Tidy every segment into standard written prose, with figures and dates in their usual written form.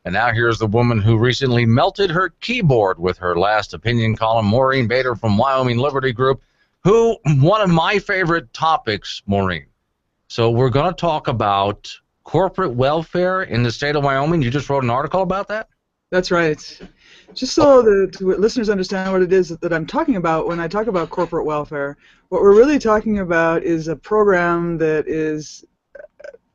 And now here's the woman who recently melted her keyboard with her last opinion column, Maureen Bader from Wyoming Liberty Group, who, one of my favorite topics, Maureen. So we're going to talk about corporate welfare in the state of Wyoming. You just wrote an article about that? That's right. Just so that listeners understand what it is that I'm talking about when I talk about corporate welfare, what we're really talking about is a program that is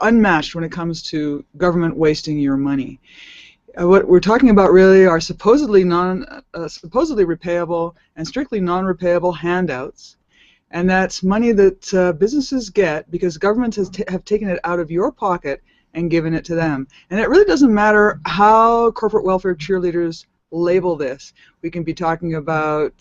unmatched when it comes to government wasting your money. What we're talking about really are supposedly repayable and strictly non-repayable handouts, and that's money that businesses get because governments have taken it out of your pocket and given it to them. And it really doesn't matter how corporate welfare cheerleaders label this. We can be talking about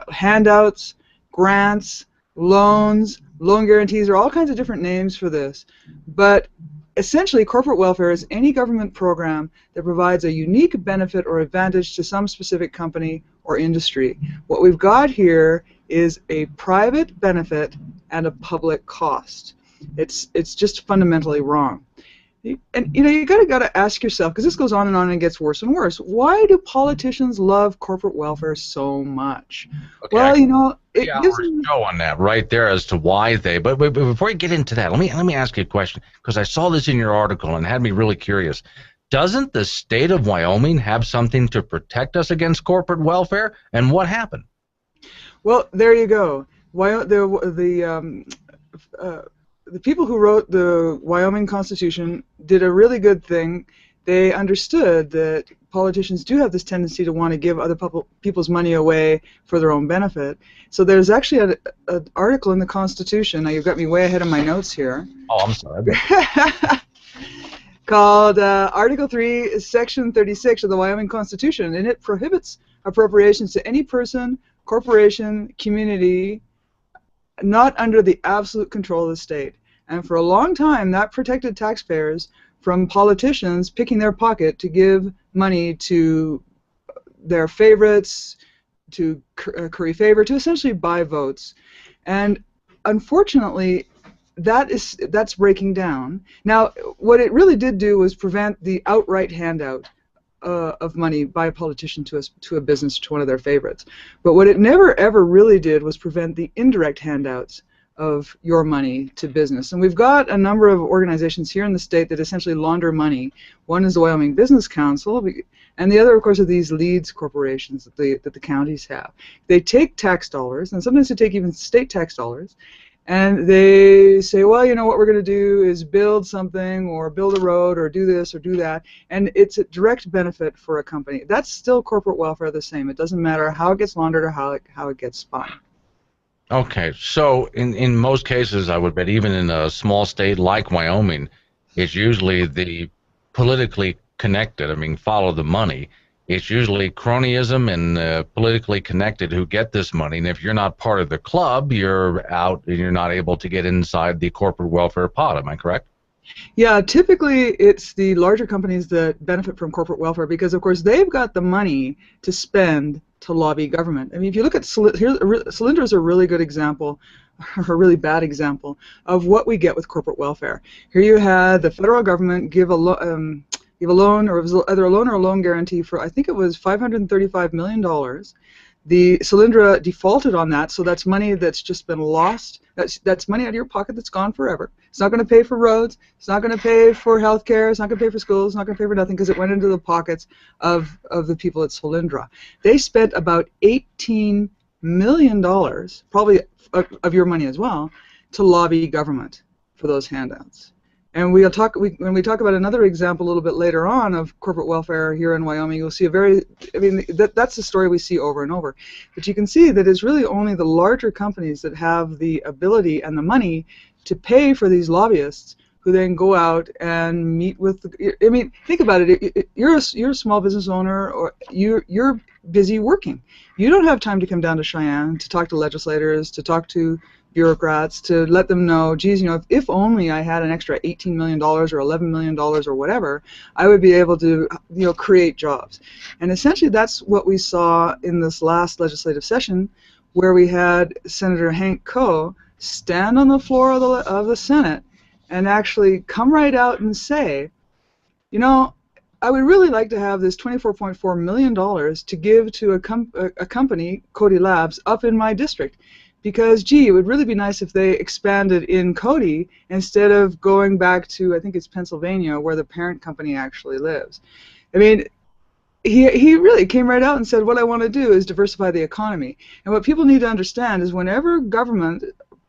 handouts, grants, loans, loan guarantees. There are all kinds of different names for this. But essentially, corporate welfare is any government program that provides a unique benefit or advantage to some specific company or industry. What we've got here is a private benefit and a public cost. It's just fundamentally wrong. And you gotta ask yourself, because this goes on and gets worse and worse. Why do politicians love corporate welfare so much? Okay, well, it gives them show on that right there as to why they. But before you get into that, let me ask you a question, because I saw this in your article and it had me really curious. Doesn't the state of Wyoming have something to protect us against corporate welfare? And what happened? Well, there you go. The people who wrote the Wyoming Constitution did a really good thing. They understood that politicians do have this tendency to want to give other people's money away for their own benefit. So there's actually an article in the Constitution. Now you've got me way ahead of my notes here. Oh, I'm sorry. Called Article 3, Section 36 of the Wyoming Constitution, and it prohibits appropriations to any person, corporation, community, not under the absolute control of the state. And for a long time, that protected taxpayers from politicians picking their pocket to give money to their favorites, to curry favor, to essentially buy votes. And unfortunately, that's breaking down. Now, what it really did do was prevent the outright handout of money by a politician to a business, to one of their favorites. But what it never ever really did was prevent the indirect handouts of your money to business. And we've got a number of organizations here in the state that essentially launder money. One is the Wyoming Business Council, and the other, of course, are these leads corporations that the counties have. They take tax dollars, and sometimes they take even state tax dollars, and they say, well, what we're going to do is build something or build a road or do this or do that, and it's a direct benefit for a company. That's still corporate welfare the same. It doesn't matter how it gets laundered or how it gets spun. Okay, so in most cases, I would bet, even in a small state like Wyoming, it's usually the politically connected, follow the money. It's usually cronyism and politically connected who get this money, and if you're not part of the club, you're out and you're not able to get inside the corporate welfare pot. Am I correct? Yeah, typically it's the larger companies that benefit from corporate welfare because, of course, they've got the money to spend to lobby government. If you look at Solyndra is a really good example, a really bad example of what we get with corporate welfare. Here you had the federal government give a loan, or it was either a loan or a loan guarantee for, I think it was $535 million. The Solyndra defaulted on that, so that's money that's just been lost. That's money out of your pocket that's gone forever. It's not going to pay for roads. It's not going to pay for health care. It's not going to pay for schools. It's not going to pay for nothing because it went into the pockets of the people at Solyndra. They spent about $18 million, probably of your money as well, to lobby government for those handouts. And when we talk about another example a little bit later on of corporate welfare here in Wyoming, you'll see that's the story we see over and over. But you can see that it's really only the larger companies that have the ability and the money to pay for these lobbyists who then go out and meet with think about it. You're a small business owner, or you're busy working. You don't have time to come down to Cheyenne to talk to legislators, to talk to bureaucrats, to let them know, geez, if only I had an extra $18 million or $11 million or whatever, I would be able to, create jobs. And essentially that's what we saw in this last legislative session, where we had Senator Hank Coe stand on the floor of the Senate and actually come right out and say, I would really like to have this $24.4 million to give to a company, Cody Labs, up in my district. Because, gee, it would really be nice if they expanded in Cody instead of going back to, I think it's Pennsylvania, where the parent company actually lives. I mean, he really came right out and said, what I want to do is diversify the economy. And what people need to understand is whenever government,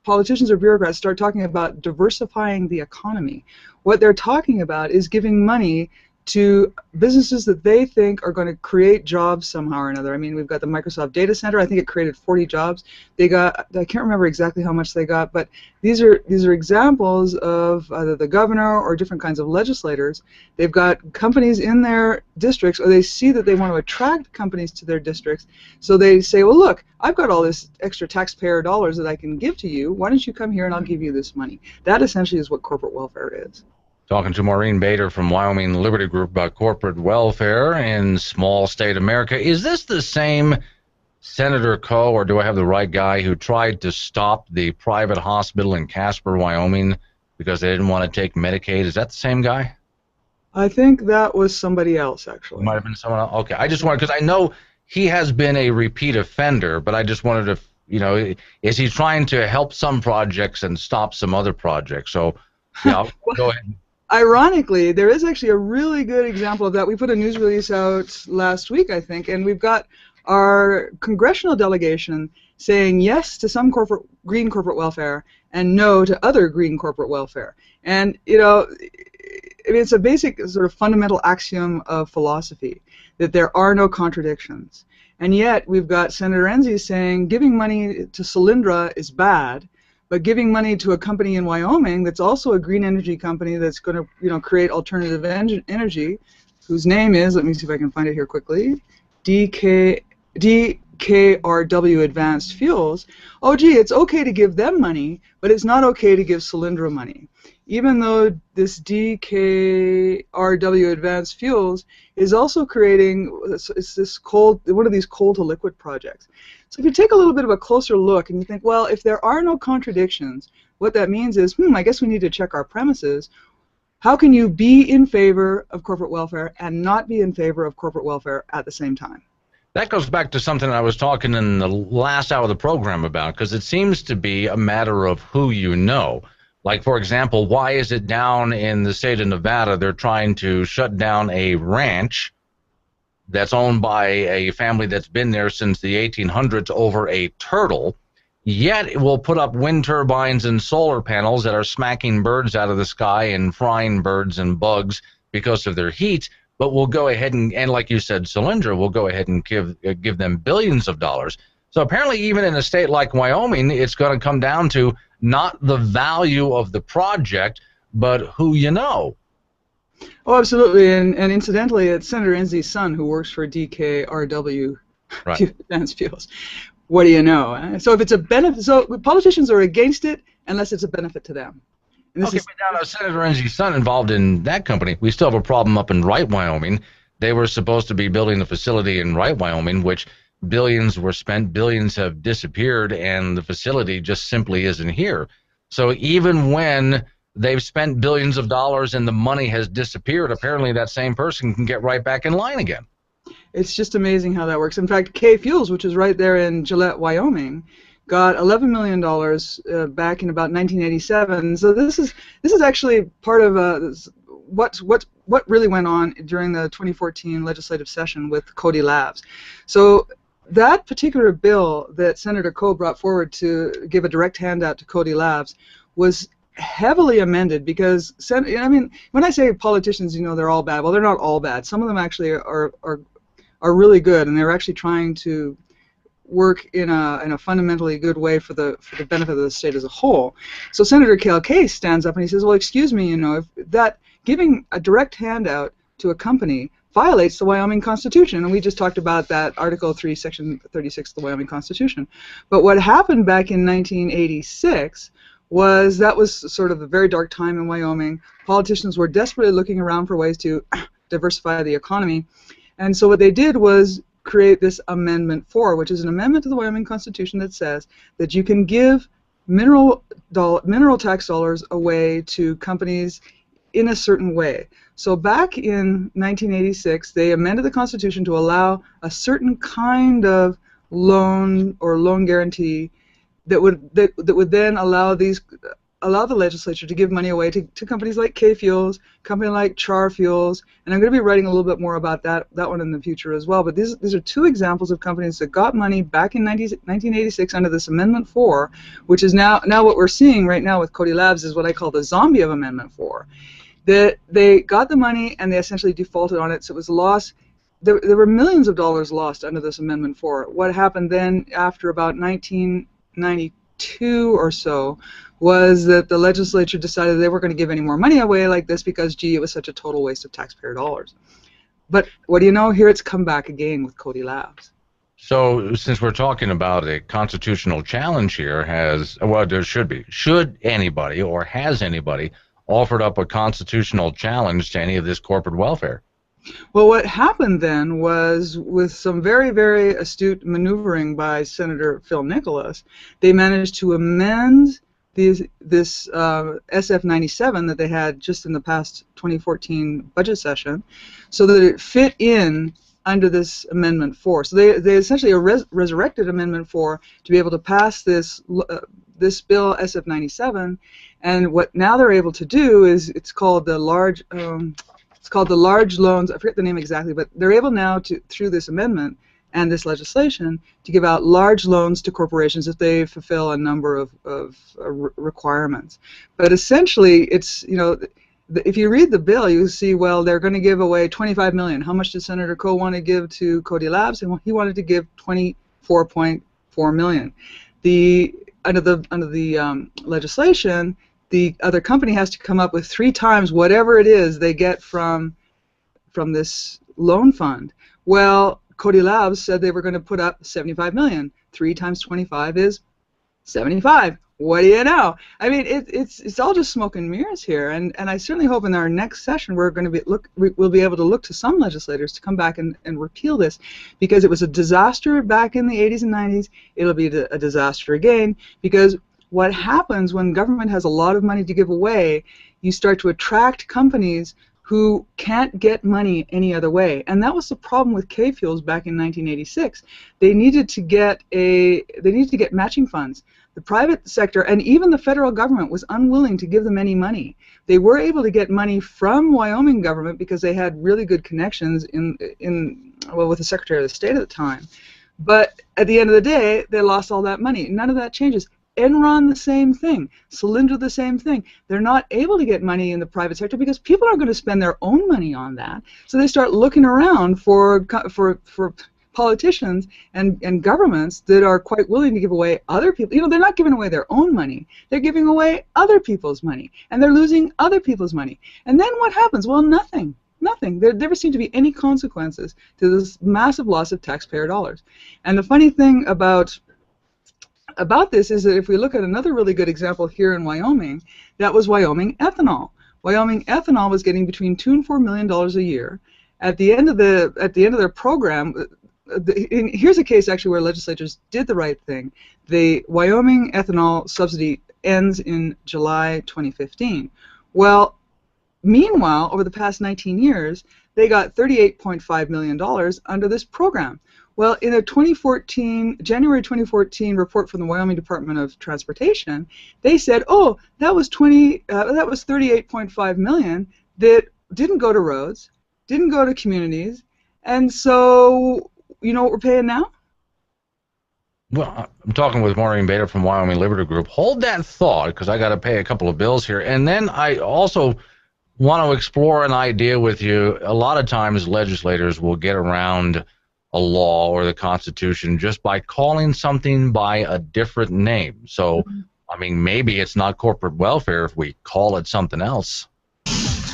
politicians or bureaucrats start talking about diversifying the economy, what they're talking about is giving money to businesses that they think are going to create jobs somehow or another. I mean, we've got the Microsoft data center. I think it created 40 jobs. They got, I can't remember exactly how much they got, but these are examples of either the governor or different kinds of legislators. They've got companies in their districts, or they see that they want to attract companies to their districts. So they say, well, look, I've got all this extra taxpayer dollars that I can give to you. Why don't you come here and I'll give you this money? That essentially is what corporate welfare is. Talking to Maureen Bader from Wyoming Liberty Group about corporate welfare in small state America. Is this the same Senator Coe, or do I have the right guy, who tried to stop the private hospital in Casper, Wyoming, because they didn't want to take Medicaid? Is that the same guy? I think that was somebody else, actually. It might have been someone else. Okay, I just wanted, because I know he has been a repeat offender, but I just wanted to, you know, is he trying to help some projects and stop some other projects? So, yeah, go ahead. Ironically, there is actually a really good example of that. We put a news release out last week, I think, and we've got our congressional delegation saying yes to some green corporate welfare and no to other green corporate welfare. And, you know, it's a basic sort of fundamental axiom of philosophy that there are no contradictions. And yet we've got Senator Enzi saying giving money to Solyndra is bad, but giving money to a company in Wyoming that's also a green energy company that's going to, you know, create alternative energy, whose name is, let me see if I can find it here quickly, DKRW Advanced Fuels. Oh, gee, it's okay to give them money, but it's not okay to give Solyndra money. Even though this DKRW Advanced Fuels is also creating, it's this one of these coal to liquid projects. So if you take a little bit of a closer look and you think, well, if there are no contradictions, what that means is, I guess we need to check our premises. How can you be in favor of corporate welfare and not be in favor of corporate welfare at the same time? That goes back to something I was talking in the last hour of the program about, because it seems to be a matter of who you know. Like, for example, why is it down in the state of Nevada they're trying to shut down a ranch that's owned by a family that's been there since the 1800s over a turtle, yet it will put up wind turbines and solar panels that are smacking birds out of the sky and frying birds and bugs because of their heat, but we'll go ahead and like you said, Solyndra will go ahead and give them billions of dollars. So apparently even in a state like Wyoming, it's going to come down to not the value of the project, but who you know. Oh, absolutely, and incidentally, it's Senator Enzi's son who works for DKRW Advanced Fuels. What do you know? So if it's a benefit, so politicians are against it unless it's a benefit to them. And this okay, but now Senator Enzi's son involved in that company. We still have a problem up in Wright, Wyoming. They were supposed to be building the facility in Wright, Wyoming, which billions were spent, billions have disappeared, and the facility just simply isn't here. So even when they've spent billions of dollars and the money has disappeared, apparently that same person can get right back in line again. It's just amazing how that works. In fact, K Fuels, which is right there in Gillette, Wyoming, got $11 million back in about 1987. So this is actually part of what really went on during the 2014 legislative session with Cody Labs. So that particular bill that Senator Coe brought forward to give a direct handout to Cody Labs was heavily amended because, I mean, when I say politicians, you know, they're all bad. Well, they're not all bad. Some of them actually are really good, and they're actually trying to work in a fundamentally good way for the benefit of the state as a whole. So Senator Cale Case stands up and he says, well, excuse me, you know, if that giving a direct handout to a company violates the Wyoming Constitution, and we just talked about that Article 3, Section 36 of the Wyoming Constitution. But what happened back in 1986 was that was sort of a very dark time in Wyoming. Politicians were desperately looking around for ways to diversify the economy, and so what they did was create this Amendment 4, which is an amendment to the Wyoming Constitution that says that you can give mineral tax dollars away to companies in a certain way. So back in 1986, they amended the Constitution to allow a certain kind of loan or loan guarantee that would then allow the legislature to give money away to companies like K-Fuels, company like Char Fuels, and I'm going to be writing a little bit more about that one in the future as well. But these are two examples of companies that got money back in 1986 under this Amendment 4, which is now what we're seeing right now with Cody Labs is what I call the zombie of Amendment 4. That they got the money and they essentially defaulted on it, so it was lost. There were millions of dollars lost under this Amendment 4. What happened then after about 1992 or so was that the legislature decided they weren't going to give any more money away like this because, gee, it was such a total waste of taxpayer dollars. But what do you know? Here it's come back again with Cody Labs. So since we're talking about a constitutional challenge here, there should anybody or has anybody offered up a constitutional challenge to any of this corporate welfare? Well, what happened then was, with some very, very astute maneuvering by Senator Phil Nicholas, they managed to amend this SF 97 that they had just in the past 2014 budget session so that it fit in under this Amendment 4. So they essentially resurrected Amendment 4 to be able to pass this bill, SF 97, and what now they're able to do is it's called the large loans. I forget the name exactly, but they're able now to, through this amendment and this legislation, to give out large loans to corporations if they fulfill a number of requirements. But essentially, it's, if you read the bill, you see, well, they're going to give away $25 million. How much did Senator Coe want to give to Cody Labs? And he wanted to give $24.4 million. Under the legislation, the other company has to come up with 3 times whatever it is they get from this loan fund. Well, Cody Labs said they were going to put up $75 million. 3 times 25 is 75. What do you know? I mean, it's all just smoke and mirrors here, and I certainly hope in our next session we'll be able to look to some legislators to come back and repeal this, because it was a disaster back in the 80s and 90s. It'll be a disaster again, because what happens when government has a lot of money to give away, you start to attract companies who can't get money any other way. And that was the problem with K-Fuels back in 1986. They needed to get matching funds. The private sector and even the federal government was unwilling to give them any money. They were able to get money from Wyoming government because they had really good connections with the Secretary of the State at the time. But at the end of the day, they lost all that money. None of that changes. Enron, the same thing. Solyndra, the same thing. They're not able to get money in the private sector because people aren't going to spend their own money on that. So they start looking around for politicians and governments that are quite willing to give away other people. They're not giving away their own money. They're giving away other people's money, and they're losing other people's money. And then what happens? Well, nothing. Nothing. There never seem to be any consequences to this massive loss of taxpayer dollars. And the funny thing about this is that if we look at another really good example here in Wyoming, that was Wyoming Ethanol. Wyoming Ethanol was getting between $2 and $4 million a year. At the end of their program, here's a case actually where legislatures did the right thing. The Wyoming Ethanol subsidy ends in July 2015. Well, meanwhile, over the past 19 years, they got $38.5 million under this program. Well, in a January 2014 report from the Wyoming Department of Transportation, they said, oh, that was $38.5 million that didn't go to roads, didn't go to communities, and so you know what we're paying now? Well, I'm talking with Maureen Bader from Wyoming Liberty Group. Hold that thought, because I got to pay a couple of bills here, and then I also want to explore an idea with you. A lot of times legislators will get around a law or the Constitution just by calling something by a different name. So, I mean, maybe it's not corporate welfare if we call it something else.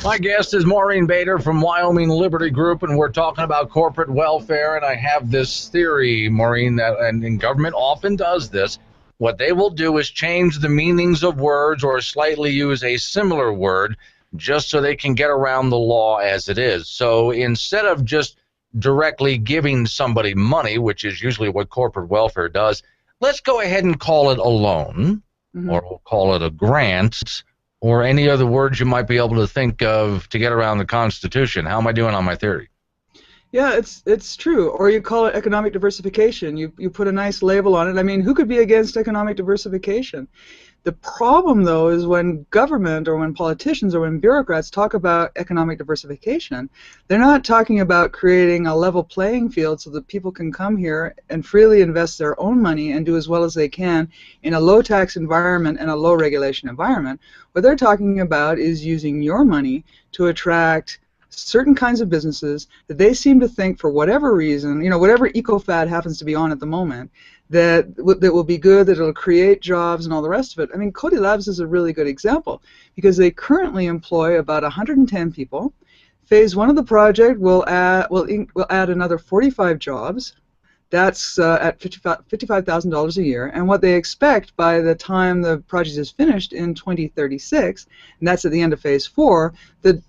My guest is Maureen Bader from Wyoming Liberty Group, and we're talking about corporate welfare. And I have this theory, Maureen, and government often does this. What they will do is change the meanings of words or slightly use a similar word just so they can get around the law as it is. So instead of just directly giving somebody money, which is usually what corporate welfare does, let's go ahead and call it a loan, or we'll call it a grant, Or any other words you might be able to think of to get around the Constitution. How am I doing on my theory? Yeah, it's true. Or you call it economic diversification. You put a nice label on it. I mean, who could be against economic diversification? The problem, though, is when government or when politicians or when bureaucrats talk about economic diversification, they're not talking about creating a level playing field so that people can come here and freely invest their own money and do as well as they can in a low tax environment and a low regulation environment. What they're talking about is using your money to attract certain kinds of businesses that they seem to think, for whatever reason, whatever eco-fad happens to be on at the moment, that will be good, that it'll create jobs and all the rest of it. I mean, Cody Labs is a really good example because they currently employ about 110 people. Phase one of the project will add another 45 jobs. That's at $55,000 a year, and what they expect by the time the project is finished in 2036, and that's at the end of phase four, the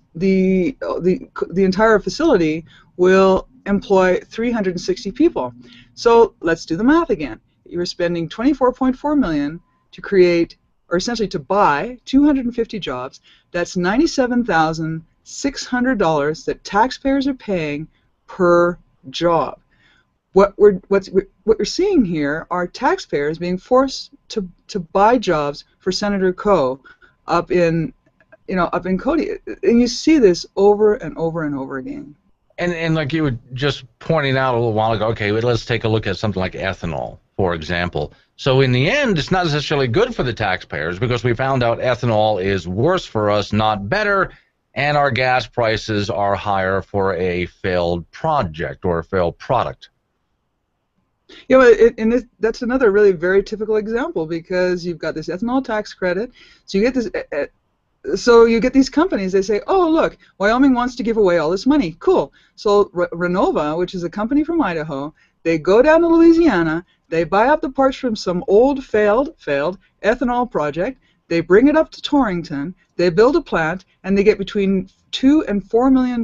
entire facility will employ 360 people. So let's do the math again. You're spending $24.4 million to create, or essentially to buy, 250 jobs. That's $97,600 that taxpayers are paying per job. What we're seeing here are taxpayers being forced to buy jobs for Senator Coe up in Cody, and you see this over and over and over again. And like you were just pointing out a little while ago, okay, let's take a look at something like ethanol, for example. So in the end, it's not necessarily good for the taxpayers because we found out ethanol is worse for us, not better, and our gas prices are higher for a failed project or a failed product. Yeah, that's another really very typical example because you've got this ethanol tax credit, so you get this. So you get these companies, they say, oh, look, Wyoming wants to give away all this money. Cool. So Renova, which is a company from Idaho, they go down to Louisiana, they buy up the parts from some old failed ethanol project, they bring it up to Torrington, they build a plant, and they get between $2 and $4 million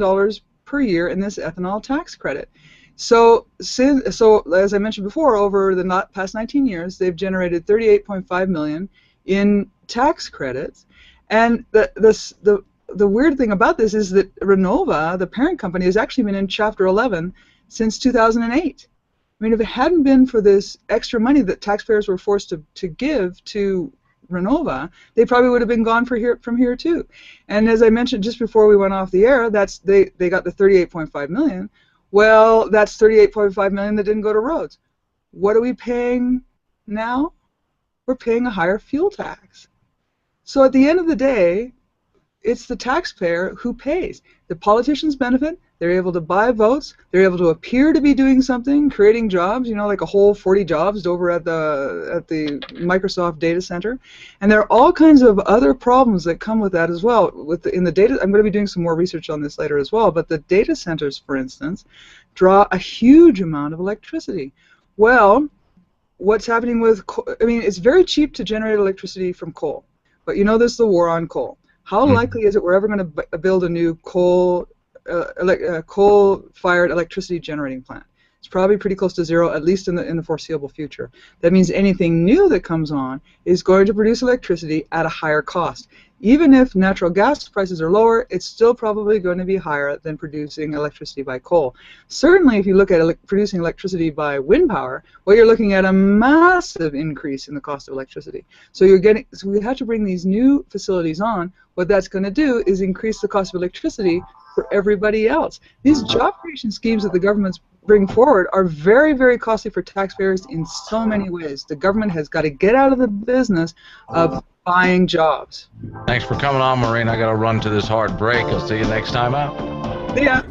per year in this ethanol tax credit. So as I mentioned before, over the past 19 years, they've generated $38.5 million in tax credits. And the weird thing about this is that Renova, the parent company, has actually been in Chapter 11 since 2008. I mean, if it hadn't been for this extra money that taxpayers were forced to give to Renova, they probably would have been gone from here too. And as I mentioned just before we went off the air, they got the $38.5 million. Well, that's $38.5 million that didn't go to roads. What are we paying now? We're paying a higher fuel tax. So at the end of the day, it's the taxpayer who pays. The politicians benefit. They're able to buy votes. They're able to appear to be doing something, creating jobs, like a whole 40 jobs over at the Microsoft data center. And there are all kinds of other problems that come with that as well. In the data, I'm going to be doing some more research on this later as well, but the data centers, for instance, draw a huge amount of electricity. Well, what's happening with coal? I mean, it's very cheap to generate electricity from coal, but there's the war on coal. How likely is it we're ever going to build a new coal-fired electricity generating plant? It's probably pretty close to zero, at least in the foreseeable future. That means anything new that comes on is going to produce electricity at a higher cost. Even if natural gas prices are lower, it's still probably going to be higher than producing electricity by coal. Certainly, if you look at producing electricity by wind power, well, you're looking at a massive increase in the cost of electricity. So we have to bring these new facilities on. What that's going to do is increase the cost of electricity for everybody else. These job creation schemes that the governments bring forward are very, very costly for taxpayers in so many ways. The government has got to get out of the business of buying jobs. Thanks for coming on, Maureen. I got to run to this hard break. I'll see you next time out. See ya.